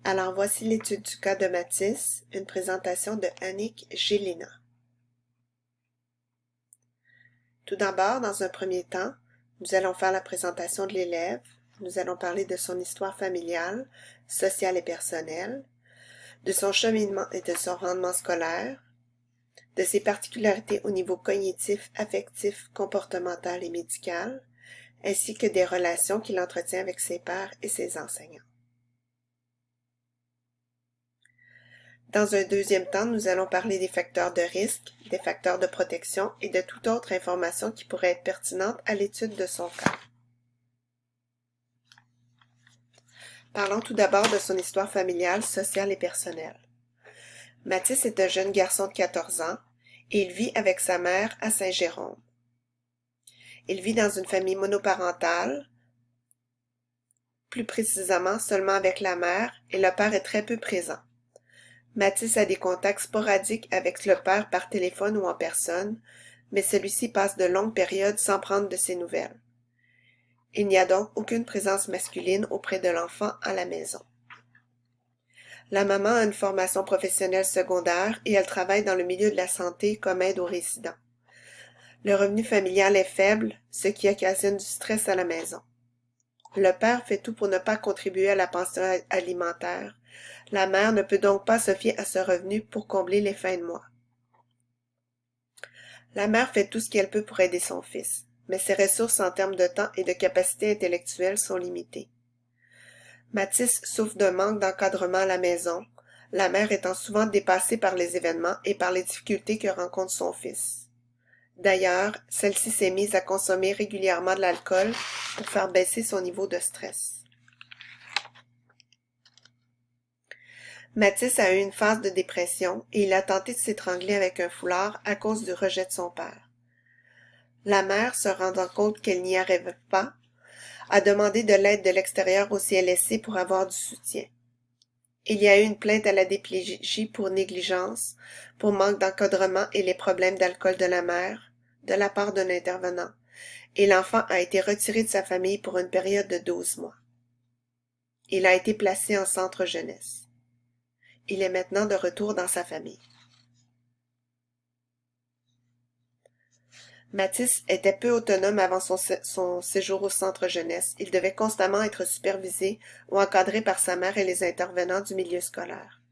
Alors voici l'étude du cas de Mathis, une présentation de Annick Gélina. Tout d'abord, dans un premier temps, nous allons faire la présentation de l'élève. Nous allons parler de son histoire familiale, sociale et personnelle, de son cheminement et de son rendement scolaire, de ses particularités au niveau cognitif, affectif, comportemental et médical, ainsi que des relations qu'il entretient avec ses pairs et ses enseignants. Dans un deuxième temps, nous allons parler des facteurs de risque, des facteurs de protection et de toute autre information qui pourrait être pertinente à l'étude de son cas. Parlons tout d'abord de son histoire familiale, sociale et personnelle. Mathis est un jeune garçon de 14 ans et il vit avec sa mère à Saint-Jérôme. Il vit dans une famille monoparentale, plus précisément seulement avec la mère, et le père est très peu présent. Mathis a des contacts sporadiques avec le père par téléphone ou en personne, mais celui-ci passe de longues périodes sans prendre de ses nouvelles. Il n'y a donc aucune présence masculine auprès de l'enfant à la maison. La maman a une formation professionnelle secondaire et elle travaille dans le milieu de la santé comme aide aux résidents. Le revenu familial est faible, ce qui occasionne du stress à la maison. Le père fait tout pour ne pas contribuer à la pension alimentaire. La mère ne peut donc pas se fier à ce revenu pour combler les fins de mois. La mère fait tout ce qu'elle peut pour aider son fils, mais ses ressources en termes de temps et de capacité intellectuelle sont limitées. Mathis souffre d'un manque d'encadrement à la maison, la mère étant souvent dépassée par les événements et par les difficultés que rencontre son fils. D'ailleurs, celle-ci s'est mise à consommer régulièrement de l'alcool pour faire baisser son niveau de stress. Mathis a eu une phase de dépression et il a tenté de s'étrangler avec un foulard à cause du rejet de son père. La mère, se rendant compte qu'elle n'y arrivait pas, a demandé de l'aide de l'extérieur au CLSC pour avoir du soutien. Il y a eu une plainte à la DPJ pour négligence, pour manque d'encadrement et les problèmes d'alcool de la mère, de la part d'un intervenant, et l'enfant a été retiré de sa famille pour une période de 12 mois. Il a été placé en centre jeunesse. Il est maintenant de retour dans sa famille. Mathis était peu autonome avant son séjour au centre jeunesse. Il devait constamment être supervisé ou encadré par sa mère et les intervenants du milieu scolaire.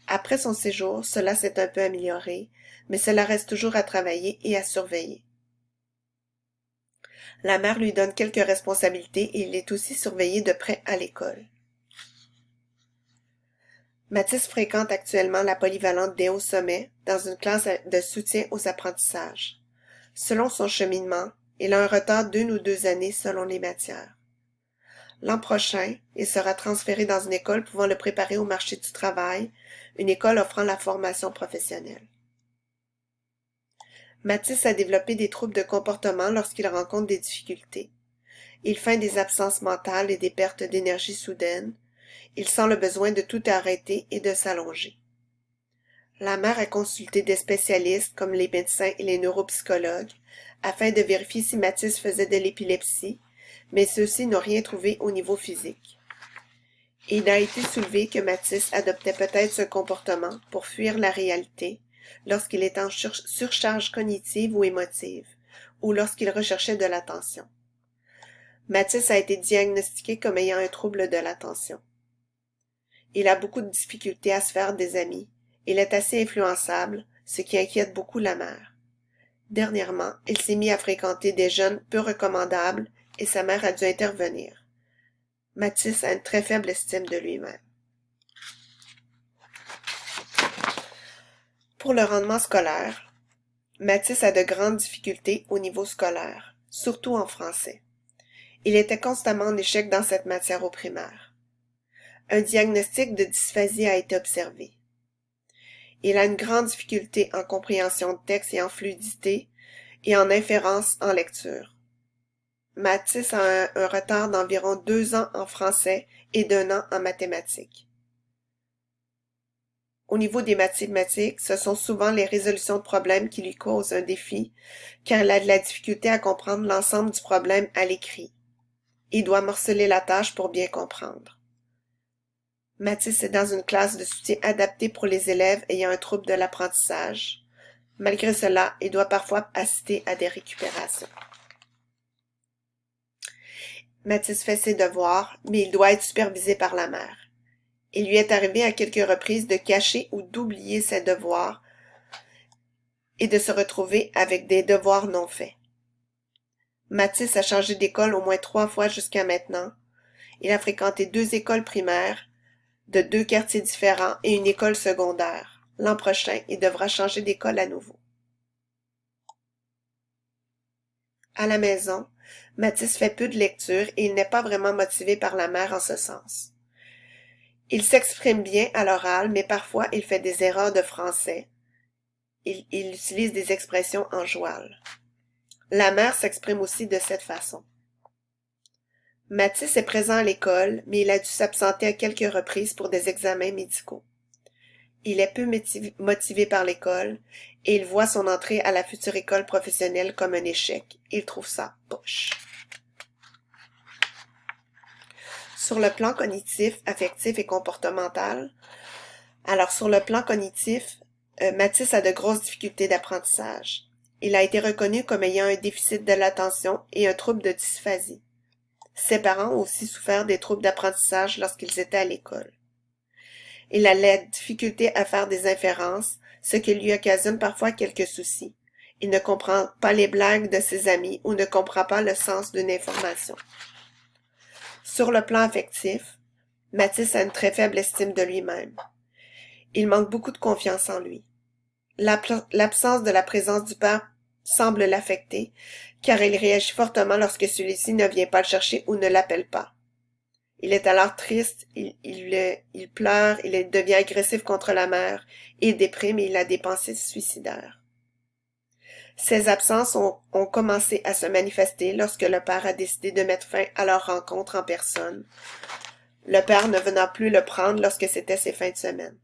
Après son séjour, cela s'est un peu amélioré, mais cela reste toujours à travailler et à surveiller. La mère lui donne quelques responsabilités et il est aussi surveillé de près à l'école. Mathis fréquente actuellement la polyvalente des Hauts-Sommets dans une classe de soutien aux apprentissages. Selon son cheminement, il a un retard d'1 ou 2 années selon les matières. L'an prochain, il sera transféré dans une école pouvant le préparer au marché du travail, une école offrant la formation professionnelle. Mathis a développé des troubles de comportement lorsqu'il rencontre des difficultés. Il feint des absences mentales et des pertes d'énergie soudaines. Il sent le besoin de tout arrêter et de s'allonger. La mère a consulté des spécialistes comme les médecins et les neuropsychologues afin de vérifier si Mathis faisait de l'épilepsie, mais ceux-ci n'ont rien trouvé au niveau physique. Il a été soulevé que Mathis adoptait peut-être ce comportement pour fuir la réalité lorsqu'il était en surcharge cognitive ou émotive, ou lorsqu'il recherchait de l'attention. Mathis a été diagnostiqué comme ayant un trouble de l'attention. Il a beaucoup de difficultés à se faire des amis. Il est assez influençable, ce qui inquiète beaucoup la mère. Dernièrement, il s'est mis à fréquenter des jeunes peu recommandables et sa mère a dû intervenir. Mathis a une très faible estime de lui-même. Pour le rendement scolaire, Mathis a de grandes difficultés au niveau scolaire, surtout en français. Il était constamment en échec dans cette matière au primaire. Un diagnostic de dysphasie a été observé. Il a une grande difficulté en compréhension de texte et en fluidité, et en inférence en lecture. Mathis a un retard d'environ 2 ans en français et d'1 an en mathématiques. Au niveau des mathématiques, ce sont souvent les résolutions de problèmes qui lui causent un défi, car il a de la difficulté à comprendre l'ensemble du problème à l'écrit. Il doit morceler la tâche pour bien comprendre. Mathis est dans une classe de soutien adaptée pour les élèves ayant un trouble de l'apprentissage. Malgré cela, il doit parfois assister à des récupérations. Mathis fait ses devoirs, mais il doit être supervisé par la mère. Il lui est arrivé à quelques reprises de cacher ou d'oublier ses devoirs et de se retrouver avec des devoirs non faits. Mathis a changé d'école au moins 3 fois jusqu'à maintenant. Il a fréquenté 2 écoles primaires de 2 quartiers différents et une école secondaire. L'an prochain, il devra changer d'école à nouveau. À la maison, Mathis fait peu de lecture et il n'est pas vraiment motivé par la mère en ce sens. Il s'exprime bien à l'oral, mais parfois il fait des erreurs de français. Il utilise des expressions en joual. La mère s'exprime aussi de cette façon. Mathis est présent à l'école, mais il a dû s'absenter à quelques reprises pour des examens médicaux. Il est peu motivé par l'école et il voit son entrée à la future école professionnelle comme un échec. Il trouve ça poche. Sur le plan cognitif, affectif et comportemental, sur le plan cognitif, Mathis a de grosses difficultés d'apprentissage. Il a été reconnu comme ayant un déficit de l'attention et un trouble de dysphasie. Ses parents ont aussi souffert des troubles d'apprentissage lorsqu'ils étaient à l'école. Il a la difficulté à faire des inférences, ce qui lui occasionne parfois quelques soucis. Il ne comprend pas les blagues de ses amis ou ne comprend pas le sens d'une information. Sur le plan affectif, Mathis a une très faible estime de lui-même. Il manque beaucoup de confiance en lui. L'absence de la présence du père semble l'affecter, car il réagit fortement lorsque celui-ci ne vient pas le chercher ou ne l'appelle pas. Il est alors triste, il pleure, il devient agressif contre la mère, il déprime et il a des pensées suicidaires. Ces absences ont commencé à se manifester lorsque le père a décidé de mettre fin à leur rencontre en personne, le père ne venant plus le prendre lorsque c'était ses fins de semaine.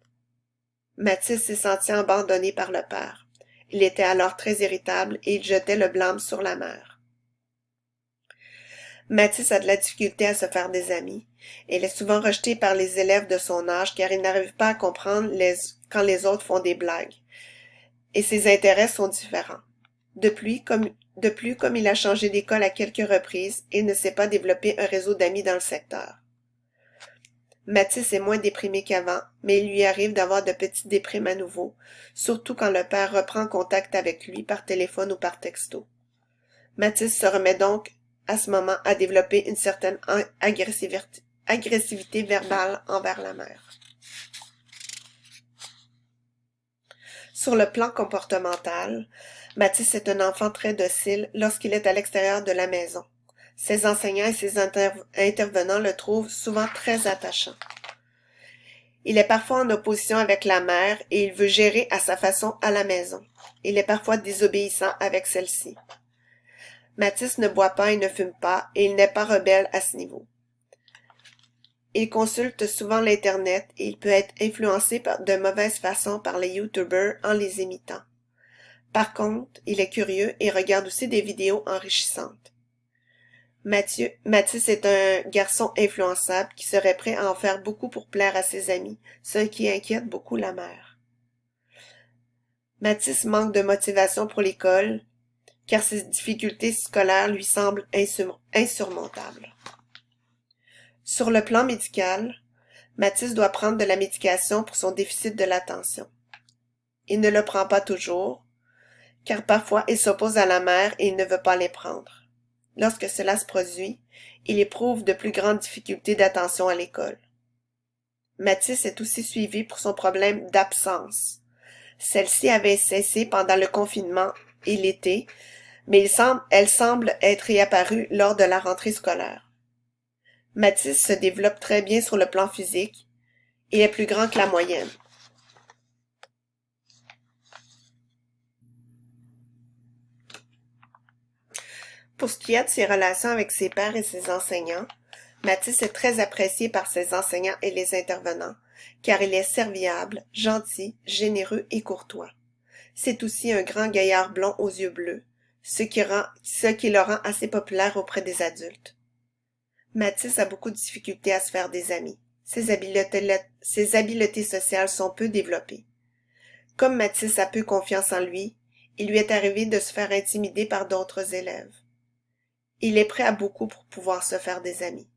Mathis s'est senti abandonné par le père. Il était alors très irritable et il jetait le blâme sur la mère. Mathis a de la difficulté à se faire des amis. Il est souvent rejeté par les élèves de son âge car il n'arrive pas à comprendre quand les autres font des blagues. Et ses intérêts sont différents. De plus, comme il a changé d'école à quelques reprises, il ne s'est pas développé un réseau d'amis dans le secteur. Mathis est moins déprimé qu'avant, mais il lui arrive d'avoir de petites déprimes à nouveau, surtout quand le père reprend contact avec lui par téléphone ou par texto. Mathis se remet donc à ce moment à développer une certaine agressivité verbale envers la mère. Sur le plan comportemental, Mathis est un enfant très docile lorsqu'il est à l'extérieur de la maison. Ses enseignants et ses intervenants le trouvent souvent très attachant. Il est parfois en opposition avec la mère et il veut gérer à sa façon à la maison. Il est parfois désobéissant avec celle-ci. Mathis ne boit pas et ne fume pas et il n'est pas rebelle à ce niveau. Il consulte souvent l'Internet et il peut être influencé de mauvaise façon par les YouTubers en les imitant. Par contre, il est curieux et regarde aussi des vidéos enrichissantes. Mathis est un garçon influençable qui serait prêt à en faire beaucoup pour plaire à ses amis, ce qui inquiète beaucoup la mère. Mathis manque de motivation pour l'école, car ses difficultés scolaires lui semblent insurmontables. Sur le plan médical, Mathis doit prendre de la médication pour son déficit de l'attention. Il ne le prend pas toujours, car parfois il s'oppose à la mère et il ne veut pas les prendre. Lorsque cela se produit, il éprouve de plus grandes difficultés d'attention à l'école. Mathis est aussi suivi pour son problème d'absence. Celle-ci avait cessé pendant le confinement et l'été, mais elle semble être réapparue lors de la rentrée scolaire. Mathis se développe très bien sur le plan physique. Il est plus grand que la moyenne. Pour ce qui est de ses relations avec ses pairs et ses enseignants, Mathis est très apprécié par ses enseignants et les intervenants, car il est serviable, gentil, généreux et courtois. C'est aussi un grand gaillard blond aux yeux bleus, ce qui le rend assez populaire auprès des adultes. Mathis a beaucoup de difficultés à se faire des amis. Ses habiletés sociales sont peu développées. Comme Mathis a peu confiance en lui, il lui est arrivé de se faire intimider par d'autres élèves. Il est prêt à beaucoup pour pouvoir se faire des amis.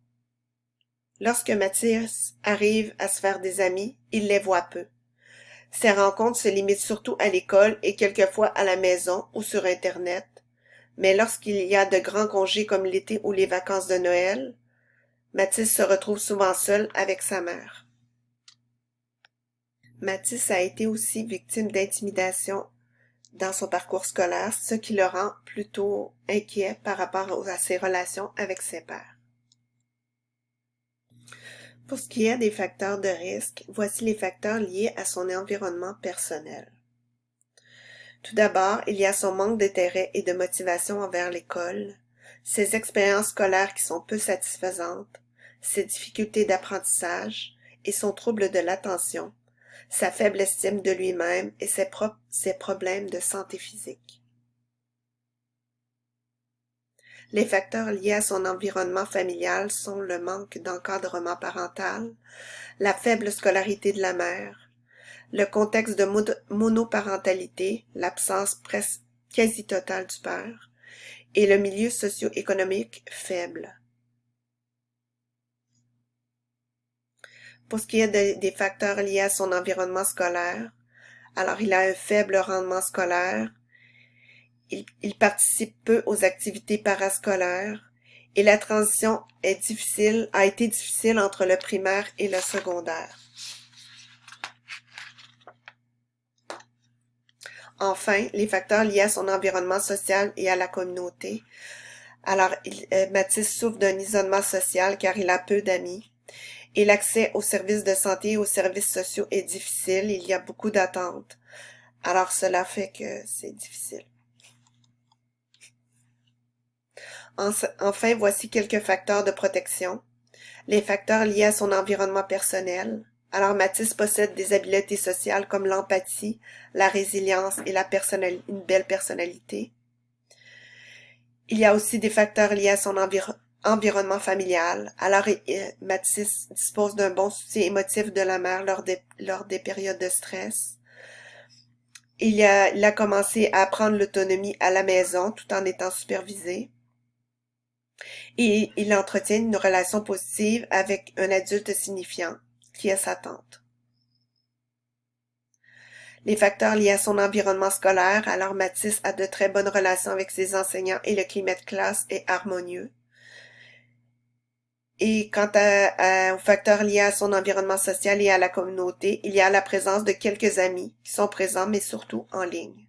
Lorsque Mathis arrive à se faire des amis, il les voit peu. Ses rencontres se limitent surtout à l'école et quelquefois à la maison ou sur Internet. Mais lorsqu'il y a de grands congés comme l'été ou les vacances de Noël, Mathis se retrouve souvent seul avec sa mère. Mathis a été aussi victime d'intimidation dans son parcours scolaire, ce qui le rend plutôt inquiet par rapport à ses relations avec ses pairs. Pour ce qui est des facteurs de risque, voici les facteurs liés à son environnement personnel. Tout d'abord, il y a son manque d'intérêt et de motivation envers l'école, ses expériences scolaires qui sont peu satisfaisantes, ses difficultés d'apprentissage et son trouble de l'attention, sa faible estime de lui-même et ses problèmes de santé physique. Les facteurs liés à son environnement familial sont le manque d'encadrement parental, la faible scolarité de la mère, le contexte de monoparentalité, l'absence presque quasi totale du père, et le milieu socio-économique faible. Pour ce qui est des facteurs liés à son environnement scolaire, alors il a un faible rendement scolaire, il participe peu aux activités parascolaires, et la transition a été difficile entre le primaire et le secondaire. Enfin, les facteurs liés à son environnement social et à la communauté. Alors, Mathis souffre d'un isolement social car il a peu d'amis. Et l'accès aux services de santé et aux services sociaux est difficile. Il y a beaucoup d'attentes. Alors, cela fait que c'est difficile. Enfin, voici quelques facteurs de protection. Les facteurs liés à son environnement personnel. Alors, Mathis possède des habiletés sociales comme l'empathie, la résilience et une belle personnalité. Il y a aussi des facteurs liés à son environnement familial. Alors, Mathis dispose d'un bon soutien émotif de la mère lors des périodes de stress. Il a commencé à apprendre l'autonomie à la maison tout en étant supervisé. Et il entretient une relation positive avec un adulte signifiant, qui est sa tante. Les facteurs liés à son environnement scolaire, alors Mathis a de très bonnes relations avec ses enseignants et le climat de classe est harmonieux. Et quant aux facteurs liés à son environnement social et à la communauté, il y a la présence de quelques amis qui sont présents, mais surtout en ligne.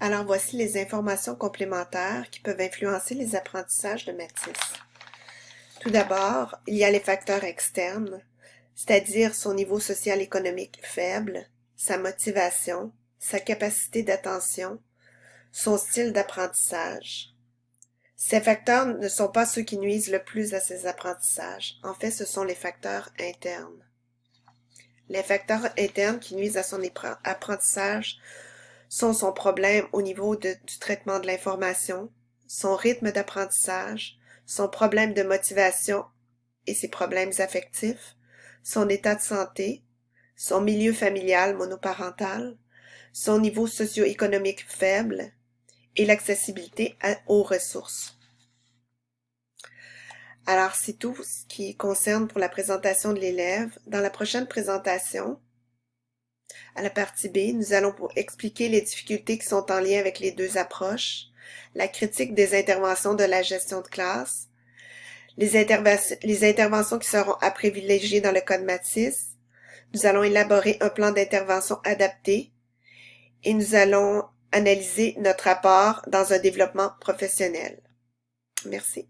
Alors voici les informations complémentaires qui peuvent influencer les apprentissages de Mathis. Tout d'abord, il y a les facteurs externes, c'est-à-dire son niveau social-économique faible, sa motivation, sa capacité d'attention, son style d'apprentissage. Ces facteurs ne sont pas ceux qui nuisent le plus à ses apprentissages. En fait, ce sont les facteurs internes. Les facteurs internes qui nuisent à son apprentissage sont son problème au niveau du traitement de l'information, son rythme d'apprentissage, son problème de motivation et ses problèmes affectifs, son état de santé, son milieu familial monoparental, son niveau socio-économique faible et l'accessibilité aux ressources. Alors, c'est tout ce qui concerne pour la présentation de l'élève. Dans la prochaine présentation, à la partie B, nous allons expliquer les difficultés qui sont en lien avec les deux approches, la critique des interventions de la gestion de classe, les interventions qui seront à privilégier dans le cas de Mathis. Nous allons élaborer un plan d'intervention adapté et nous allons analyser notre apport dans un développement professionnel. Merci.